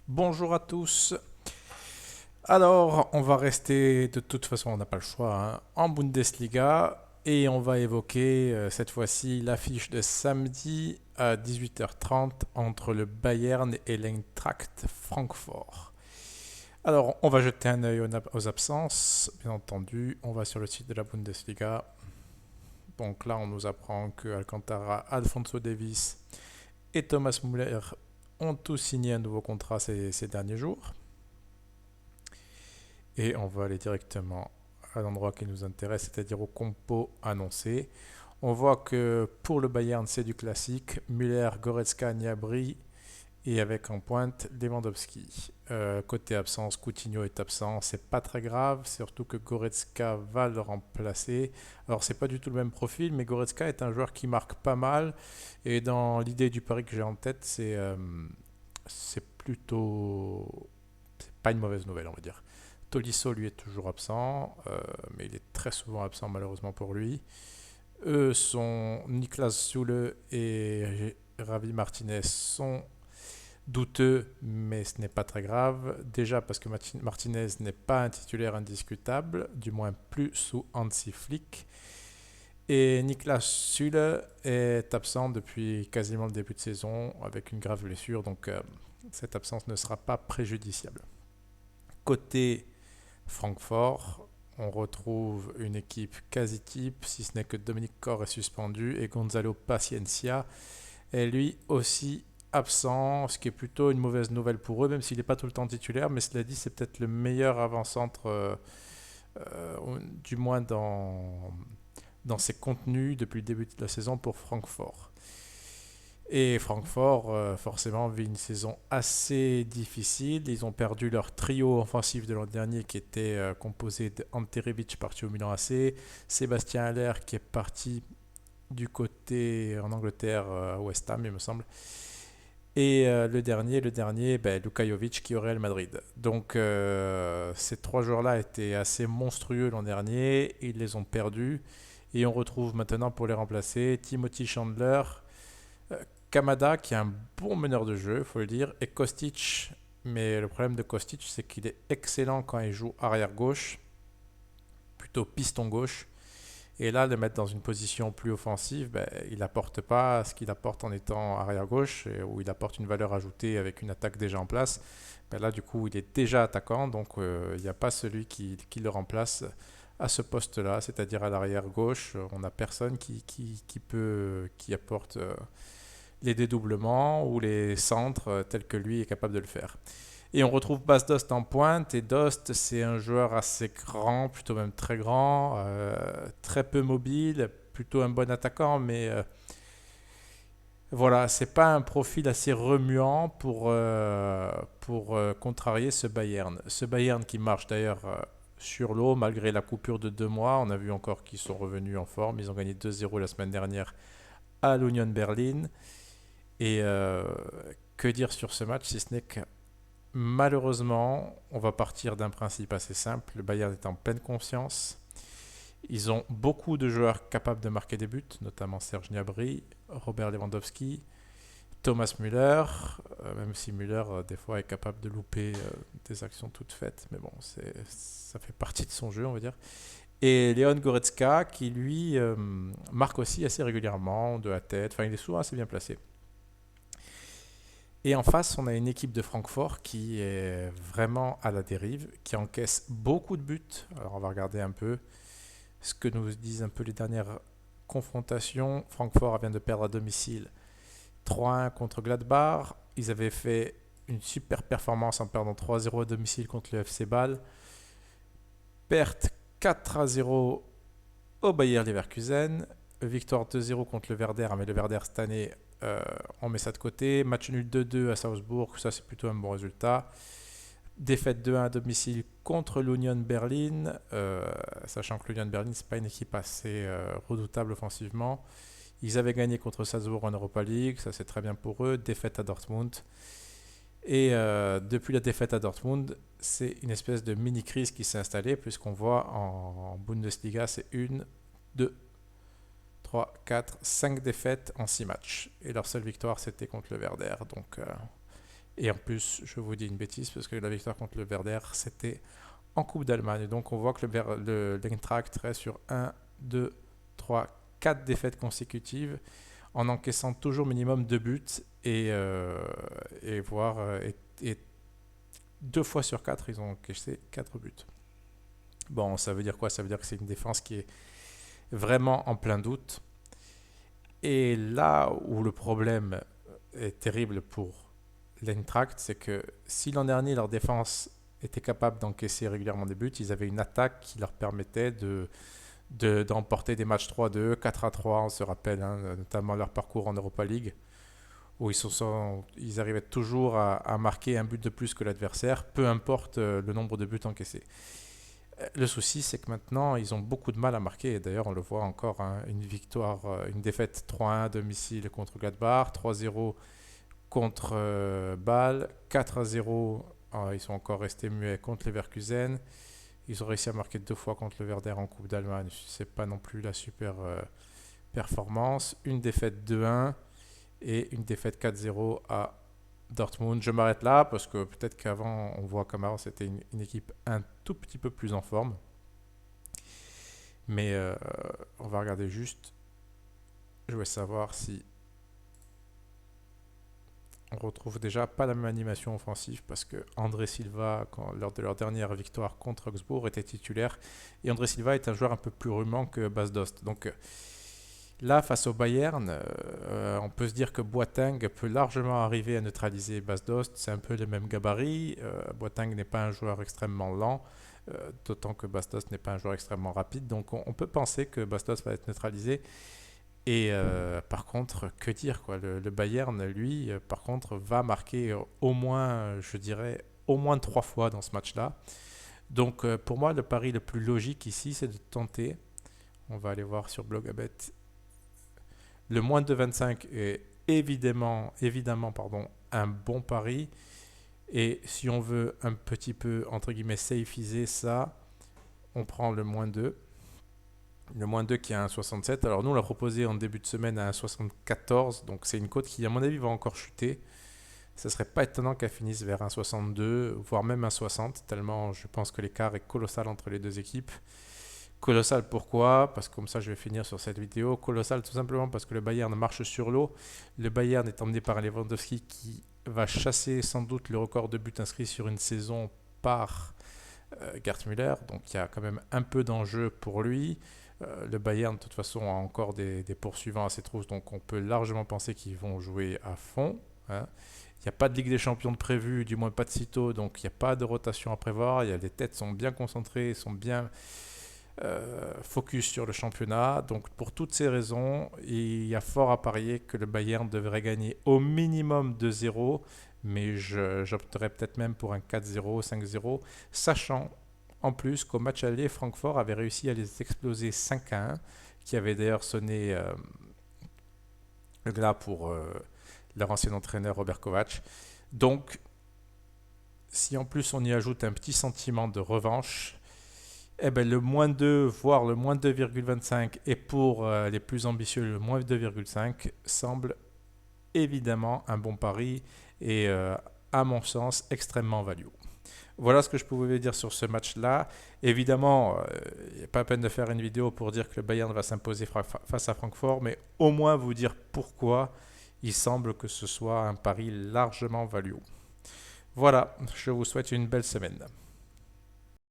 Bonjour à tous. Alors, on va rester, de toute façon, on n'a pas le choix, hein, en Bundesliga et on va évoquer cette fois-ci l'affiche de samedi à 18h30 entre le Bayern et l'Eintracht Francfort. Alors, on va jeter un œil aux absences, bien entendu. On va sur le site de la Bundesliga. Donc là, on nous apprend que Alcantara, Alphonso Davies et Thomas Müller ont tous signé un nouveau contrat ces derniers jours. Et on va aller directement à l'endroit qui nous intéresse, c'est-à-dire au compo annoncé. On voit que pour le Bayern, c'est du classique. Müller, Goretzka, Gnabry et avec en pointe Lewandowski. Côté absence, Coutinho est absent. C'est pas très grave, surtout que Goretzka va le remplacer. Alors, c'est pas du tout le même profil, mais Goretzka est un joueur qui marque pas mal. Et dans l'idée du pari que j'ai en tête, c'est plutôt. C'est pas une mauvaise nouvelle, on va dire. Tolisso, lui, est toujours absent, mais il est très souvent absent malheureusement pour lui. Eux sont Niklas Süle et Ravi Martinez sont douteux, mais ce n'est pas très grave. Déjà parce que Martinez n'est pas un titulaire indiscutable, du moins plus sous Hansi Flick. Et Niklas Süle est absent depuis quasiment le début de saison avec une grave blessure, donc cette absence ne sera pas préjudiciable. Côté Francfort, on retrouve une équipe quasi type, si ce n'est que Dominique Corr est suspendu et Gonzalo Paciencia est lui aussi absent, ce qui est plutôt une mauvaise nouvelle pour eux, même s'il n'est pas tout le temps titulaire, mais cela dit, c'est peut-être le meilleur avant-centre, du moins dans ses contenus depuis le début de la saison pour Francfort. Et Francfort, forcément, vit une saison assez difficile. Ils ont perdu leur trio offensif de l'an dernier qui était composé d'Ante Rebic parti au Milan AC, Sébastien Haller qui est parti du côté en Angleterre à West Ham, il me semble. Et le dernier Luka Jovic qui aurait le Madrid. Donc ces trois joueurs-là étaient assez monstrueux l'an dernier. Ils les ont perdus. Et on retrouve maintenant pour les remplacer Timothy Chandler, Kamada qui est un bon meneur de jeu, il faut le dire, et Kostic. Mais le problème de Kostic, c'est qu'il est excellent quand il joue arrière gauche, plutôt piston gauche. Et là, le mettre dans une position plus offensive, il n'apporte pas ce qu'il apporte en étant arrière gauche, où il apporte une valeur ajoutée avec une attaque déjà en place. Là, du coup, il est déjà attaquant, donc il n'y a pas celui qui le remplace à ce poste-là, c'est-à-dire à l'arrière gauche. On n'a personne qui apporte les dédoublements ou les centres tels que lui est capable de le faire. Et on retrouve Bas Dost en pointe. Et Dost, c'est un joueur assez grand, plutôt même très grand, très peu mobile, plutôt un bon attaquant, mais voilà, c'est pas un profil assez remuant pour contrarier ce Bayern. Ce Bayern qui marche d'ailleurs sur l'eau malgré la coupure de 2 mois. On a vu encore qu'ils sont revenus en forme. Ils ont gagné 2-0 la semaine dernière à l'Union Berlin. Et que dire sur ce match si ce n'est que malheureusement, on va partir d'un principe assez simple. Le Bayern est en pleine confiance. Ils ont beaucoup de joueurs capables de marquer des buts, notamment Serge Gnabry, Robert Lewandowski, Thomas Müller, même si Müller, des fois, est capable de louper des actions toutes faites. Mais bon, ça fait partie de son jeu, on va dire. Et Leon Goretzka, qui lui marque aussi assez régulièrement de la tête. Enfin, il est souvent assez bien placé. Et en face, on a une équipe de Francfort qui est vraiment à la dérive, qui encaisse beaucoup de buts. Alors on va regarder un peu ce que nous disent un peu les dernières confrontations. Francfort vient de perdre à domicile 3-1 contre Gladbach. Ils avaient fait une super performance en perdant 3-0 à domicile contre le FC Bâle. Perte 4-0 au Bayer Leverkusen. Victoire 2-0 contre le Werder, mais le Werder cette année, on met ça de côté. Match nul 2-2 à Salzbourg, ça c'est plutôt un bon résultat. Défaite 2-1 à domicile contre l'Union Berlin, sachant que l'Union Berlin, c'est pas une équipe assez redoutable offensivement. Ils avaient gagné contre Salzbourg en Europa League, ça c'est très bien pour eux. Défaite à Dortmund. Et depuis la défaite à Dortmund, c'est une espèce de mini-crise qui s'est installée, puisqu'on voit en Bundesliga, c'est 2, 3, 4, 5 défaites en 6 matchs. Et leur seule victoire, c'était contre le Werder. Donc, Et en plus, je vous dis une bêtise parce que la victoire contre le Werder, c'était en Coupe d'Allemagne. Donc on voit que l'Eintracht reste sur 1, 2, 3, 4 défaites consécutives en encaissant toujours minimum 2 buts et voire et 2 fois sur 4, ils ont encaissé 4 buts. Bon, ça veut dire quoi? Ça veut dire que c'est une défense qui est vraiment en plein doute. Et là où le problème est terrible pour l'Eintracht, c'est que si l'an dernier leur défense était capable d'encaisser régulièrement des buts, ils avaient une attaque qui leur permettait d'emporter des matchs 3-2, 4-3, on se rappelle, hein, notamment leur parcours en Europa League, où ils arrivaient toujours à marquer un but de plus que l'adversaire, peu importe le nombre de buts encaissés. Le souci, c'est que maintenant, ils ont beaucoup de mal à marquer. Et d'ailleurs, on le voit encore, hein, une défaite 3-1 à domicile contre Gladbach, 3-0 contre Bâle, 4-0, ils sont encore restés muets contre Leverkusen. Ils ont réussi à marquer 2 fois contre le Werder en Coupe d'Allemagne. C'est pas non plus la super performance. Une défaite 2-1 et une défaite 4-0 à Dortmund. Je m'arrête là parce que peut-être qu'avant, on voit qu'avant, c'était une équipe un tout petit peu plus en forme. Mais on va regarder juste. Je vais savoir si on retrouve déjà pas la même animation offensive parce que André Silva, lors de leur dernière victoire contre Augsbourg, était titulaire. Et André Silva est un joueur un peu plus rumant que Bas Dost. Donc là, face au Bayern, on peut se dire que Boateng peut largement arriver à neutraliser Bas Dost. C'est un peu le même gabarit. Boateng n'est pas un joueur extrêmement lent, d'autant que Bas Dost n'est pas un joueur extrêmement rapide. Donc on peut penser que Bas Dost va être neutralisé. Et par contre, que dire quoi, le Bayern, lui, par contre, va marquer au moins, je dirais, au moins 3 fois dans ce match-là. Donc pour moi, le pari le plus logique ici, c'est de tenter. On va aller voir sur Blogabet. Le moins de 25 est évidemment pardon, un bon pari. Et si on veut un petit peu, entre guillemets, safeiser ça, on prend le moins 2. Le moins 2 qui est à 1,67. Alors nous, on l'a proposé en début de semaine à 1,74. Donc c'est une cote qui, à mon avis, va encore chuter. Ce ne serait pas étonnant qu'elle finisse vers 1,62, voire même 1,60, tellement je pense que l'écart est colossal entre les deux équipes. Colossal pourquoi? Parce que comme ça, je vais finir sur cette vidéo. Colossal tout simplement parce que le Bayern marche sur l'eau. Le Bayern est emmené par Lewandowski qui va chasser sans doute le record de buts inscrits sur une saison par Gerd Müller. Donc il y a quand même un peu d'enjeu pour lui. Le Bayern, de toute façon, a encore des poursuivants à ses trousses, donc on peut largement penser qu'ils vont jouer à fond. Hein. Il n'y a pas de Ligue des Champions de prévu, du moins pas de sitôt, donc il n'y a pas de rotation à prévoir. Les têtes sont bien concentrées, sont bien focus sur le championnat. Donc pour toutes ces raisons, il y a fort à parier que le Bayern devrait gagner au minimum 2-0, mais j'opterais peut-être même pour un 4-0, 5-0, sachant en plus qu'au match aller, Francfort avait réussi à les exploser 5-1, qui avait d'ailleurs sonné le glas pour leur ancien entraîneur Robert Kovac. Donc, si en plus on y ajoute un petit sentiment de revanche, eh ben le moins 2, voire le moins 2,25 et pour les plus ambitieux, le moins 2,5 semble évidemment un bon pari et à mon sens extrêmement value. Voilà ce que je pouvais dire sur ce match-là. Évidemment, il n'y a pas peine de faire une vidéo pour dire que le Bayern va s'imposer face à Francfort, mais au moins vous dire pourquoi il semble que ce soit un pari largement value. Voilà, je vous souhaite une belle semaine.